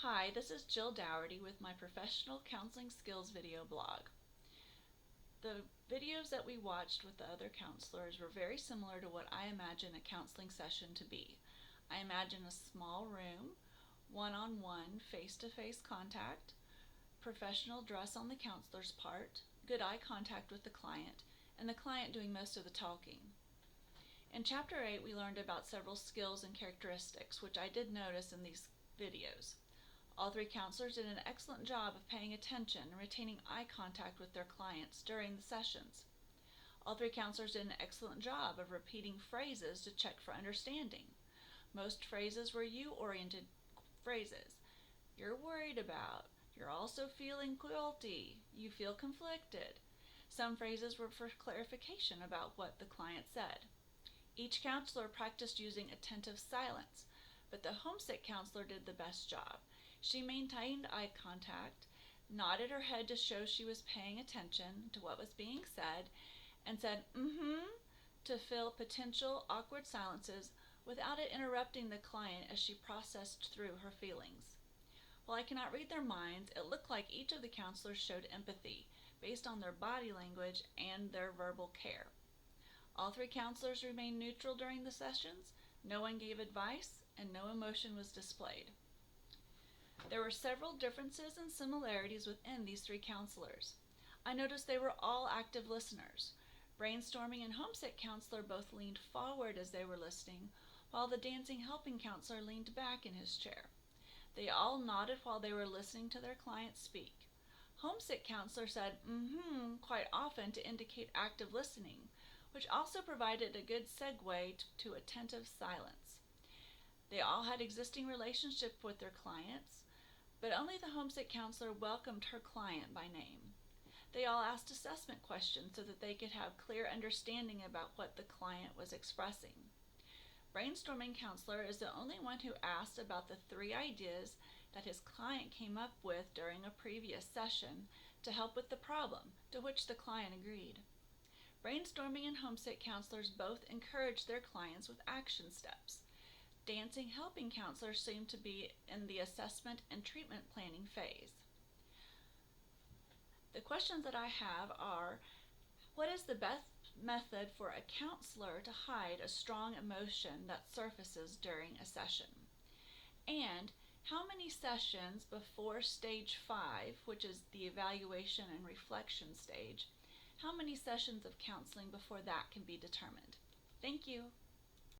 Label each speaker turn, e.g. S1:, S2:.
S1: Hi, this is Jill Daugherty with my Professional Counseling Skills video blog. The videos that we watched with the other counselors were very similar to what I imagine a counseling session to be. I imagine a small room, one-on-one, face-to-face contact, professional dress on the counselor's part, good eye contact with the client, and the client doing most of the talking. In Chapter 8, we learned about several skills and characteristics, which I did notice in these videos. All three counselors did an excellent job of paying attention and retaining eye contact with their clients during the sessions. All three counselors did an excellent job of repeating phrases to check for understanding. Most phrases were you-oriented phrases. You're worried about. You're also feeling guilty. You feel conflicted. Some phrases were for clarification about what the client said. Each counselor practiced using attentive silence, but the homesick counselor did the best job. She maintained eye contact, nodded her head to show she was paying attention to what was being said, and said "mm-hmm" to fill potential awkward silences without it interrupting the client as she processed through her feelings. While I cannot read their minds, it looked like each of the counselors showed empathy based on their body language and their verbal care. All three counselors remained neutral during the sessions, no one gave advice, and no emotion was displayed. There were several differences and similarities within these three counselors. I noticed they were all active listeners. Brainstorming and homesick counselor both leaned forward as they were listening, while the dancing helping counselor leaned back in his chair. They all nodded while they were listening to their client speak. Homesick counselor said "mm-hmm" quite often to indicate active listening, which also provided a good segue to attentive silence. They all had existing relationship with their clients, but only the homesick counselor welcomed her client by name. They all asked assessment questions so that they could have clear understanding about what the client was expressing. Brainstorming counselor is the only one who asked about the 3 ideas that his client came up with during a previous session to help with the problem, to which the client agreed. Brainstorming and homesick counselors both encouraged their clients with action steps. Dancing helping counselors seem to be in the assessment and treatment planning phase. The questions that I have are, what is the best method for a counselor to hide a strong emotion that surfaces during a session? And how many sessions before stage 5, which is the evaluation and reflection stage, how many sessions of counseling before that can be determined? Thank you.